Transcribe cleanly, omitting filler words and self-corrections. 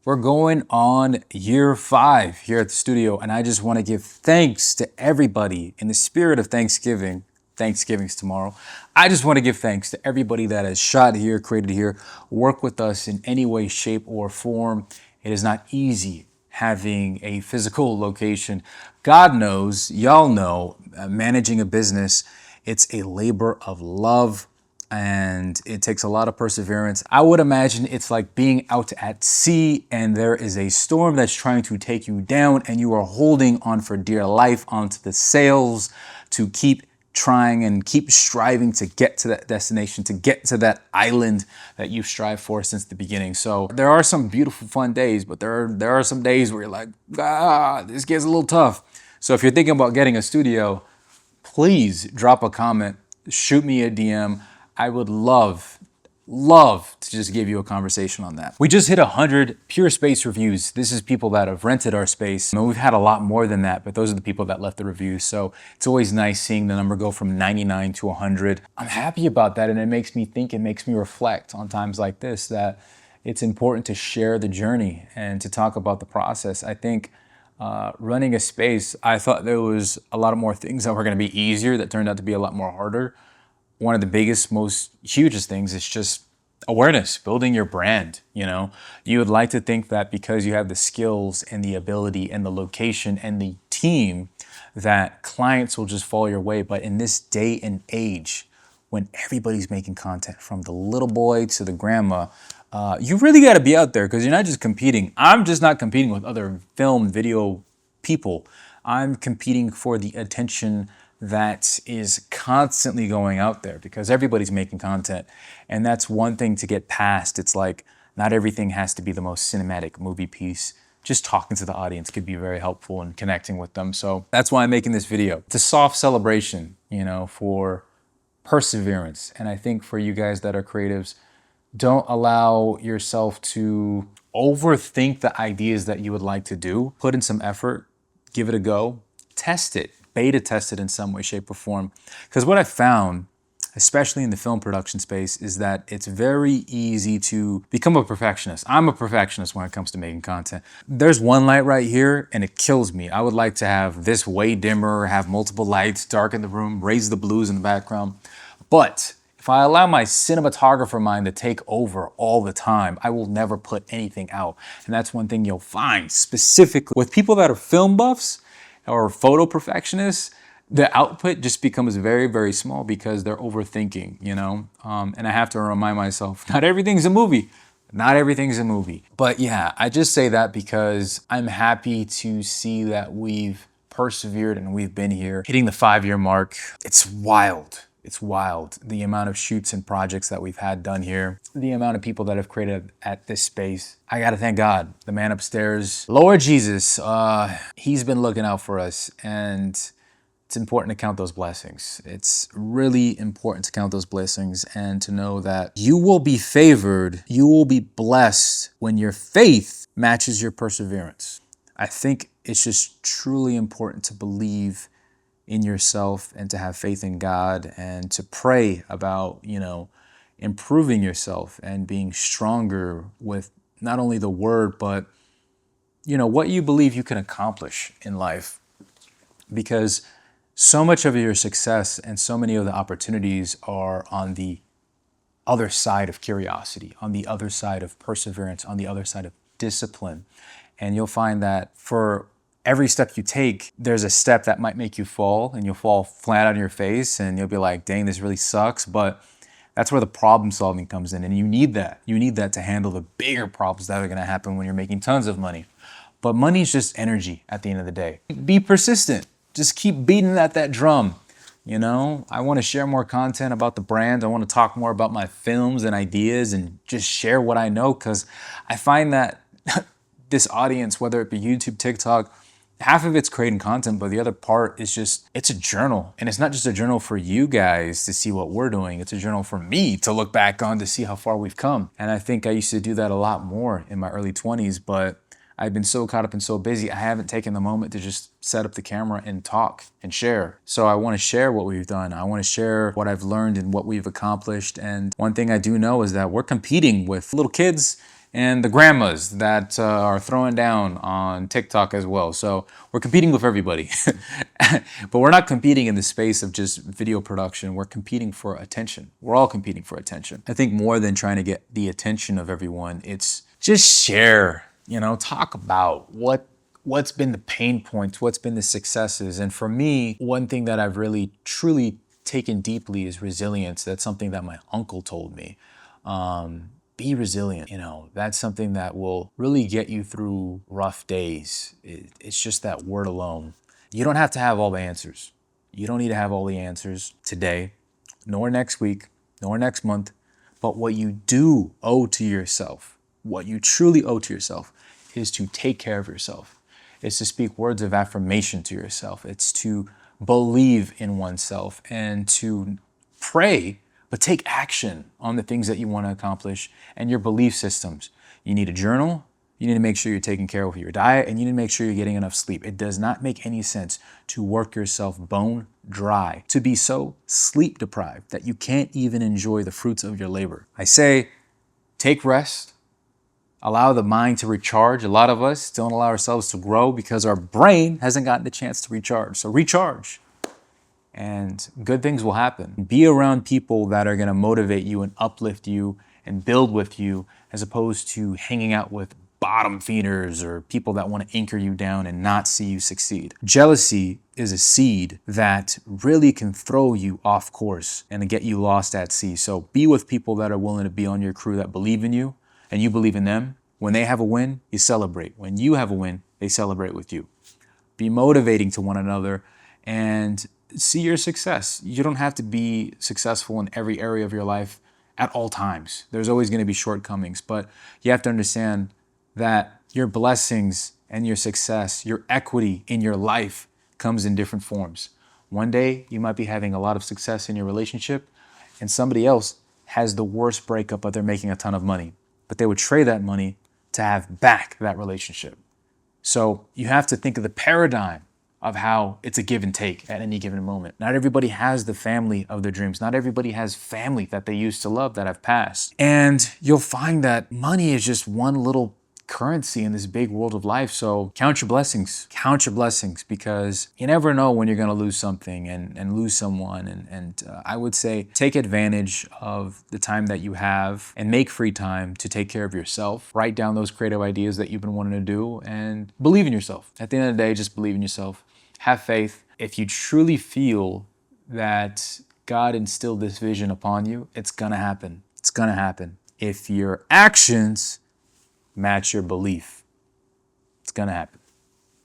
We're going on year 5 here at the studio, and I just want to give thanks to everybody in the spirit of Thanksgiving. Thanksgiving's tomorrow. I just want to give thanks to everybody that has shot here, created here, worked with us in any way, shape, or form. It is not easy having a physical location. God knows, y'all know, managing a business, it's a labor of love, and it takes a lot of perseverance. I would imagine it's like being out at sea and there is a storm that's trying to take you down and you are holding on for dear life onto the sails to keep trying and keep striving to get to that destination, to get to that island that you've strived for since the beginning. So there are some beautiful, fun days, but there are some days where you're like, this gets a little tough. So if you're thinking about getting a studio, please drop a comment, shoot me a DM. I would love to just give you a conversation on that. We just hit 100 Pure Space reviews. This is people that have rented our space. And we've had a lot more than that, but those are the people that left the reviews. So it's always nice seeing the number go from 99 to 100. I'm happy about that, and it makes me think, it makes me reflect on times like this, that it's important to share the journey and to talk about the process. I think running a space, I thought there was a lot more things that were gonna be easier that turned out to be a lot more harder. One of the biggest, most hugest things is just awareness, building your brand. You know, you would like to think that because you have the skills and the ability and the location and the team, that clients will just fall your way. But in this day and age, when everybody's making content, from the little boy to the grandma, you really got to be out there, because you're not just competing. I'm just not competing with other film, video people. I'm competing for the attention that is constantly going out there, because everybody's making content. And that's one thing to get past. It's like, not everything has to be the most cinematic movie piece. Just talking to the audience could be very helpful in connecting with them. So that's why I'm making this video. It's a soft celebration, you know, for perseverance. And I think for you guys that are creatives, don't allow yourself to overthink the ideas that you would like to do. Put in some effort, give it a go, test it. Beta test it in some way, shape, or form. Because what I found, especially in the film production space, is that it's very easy to become a perfectionist. I'm a perfectionist when it comes to making content. There's one light right here and it kills me. I would like to have this way dimmer, have multiple lights, darken the room, raise the blues in the background. But if I allow my cinematographer mind to take over all the time, I will never put anything out. And that's one thing you'll find specifically with people that are film buffs or photo perfectionists. The output just becomes very, very small because they're overthinking, you know? And I have to remind myself, not everything's a movie. Not everything's a movie. But yeah, I just say that because I'm happy to see that we've persevered and we've been here, hitting the 5-year mark. It's wild. It's wild. The amount of shoots and projects that we've had done here, the amount of people that have created at this space. I gotta thank God, the man upstairs, Lord Jesus. He's been looking out for us, and it's important to count those blessings. It's really important to count those blessings and to know that you will be favored, you will be blessed when your faith matches your perseverance. I think it's just truly important to believe in yourself and to have faith in God and to pray about, you know, improving yourself and being stronger with not only the word, but, you know, what you believe you can accomplish in life. Because so much of your success and so many of the opportunities are on the other side of curiosity, on the other side of perseverance, on the other side of discipline. And you'll find that for every step you take, there's a step that might make you fall, and you'll fall flat on your face and you'll be like, dang, this really sucks. But that's where the problem solving comes in. And you need that. You need that to handle the bigger problems that are going to happen when you're making tons of money. But money is just energy at the end of the day. Be persistent. Just keep beating at that drum. You know, I want to share more content about the brand. I want to talk more about my films and ideas and just share what I know, because I find that this audience, whether it be YouTube, TikTok, half of it's creating content, but the other part is just, it's a journal. And it's not just a journal for you guys to see what we're doing. It's a journal for me to look back on to see how far we've come. And I think I used to do that a lot more in my early 20s, but I've been so caught up and so busy, I haven't taken the moment to just set up the camera and talk and share. So I want to share what we've done. I want to share what I've learned and what we've accomplished. And one thing I do know is that we're competing with little kids and the grandmas that are throwing down on TikTok as well. So we're competing with everybody. But we're not competing in the space of just video production. We're competing for attention. We're all competing for attention. I think more than trying to get the attention of everyone, it's just share, talk about what's been the pain points, what's been the successes. And for me, one thing that I've really truly taken deeply is resilience. That's something that my uncle told me. Be resilient. That's something that will really get you through rough days. It's just that word alone. You don't have to have all the answers. You don't need to have all the answers today, nor next week, nor next month. But what you do owe to yourself, what you truly owe to yourself, is to take care of yourself. It's to speak words of affirmation to yourself. It's to believe in oneself and to pray, but take action on the things that you want to accomplish and your belief systems. You need a journal. You need to make sure you're taking care of your diet, and you need to make sure you're getting enough sleep. It does not make any sense to work yourself bone dry, to be so sleep deprived that you can't even enjoy the fruits of your labor. I say, take rest. Allow the mind to recharge. A lot of us don't allow ourselves to grow because our brain hasn't gotten the chance to recharge. So recharge, and good things will happen. Be around people that are going to motivate you and uplift you and build with you, as opposed to hanging out with bottom feeders or people that want to anchor you down and not see you succeed. Jealousy is a seed that really can throw you off course and get you lost at sea. So be with people that are willing to be on your crew, that believe in you and you believe in them. When they have a win, you celebrate. When you have a win, they celebrate with you. Be motivating to one another and see your success. You don't have to be successful in every area of your life at all times. There's always going to be shortcomings, but you have to understand that your blessings and your success, your equity in your life comes in different forms. One day you might be having a lot of success in your relationship, and somebody else has the worst breakup, but they're making a ton of money. But they would trade that money to have back that relationship. So you have to think of the paradigm of how it's a give and take at any given moment. Not everybody has the family of their dreams. Not everybody has family that they used to love that have passed. And you'll find that money is just one little currency in this big world of life. So count your blessings, because you never know when you're going to lose something and lose someone. And I would say take advantage of the time that you have and make free time to take care of yourself. Write down those creative ideas that you've been wanting to do and believe in yourself. At the end of the day, just believe in yourself. Have faith. If you truly feel that God instilled this vision upon you, it's going to happen. It's going to happen. If your actions match your belief, it's going to happen.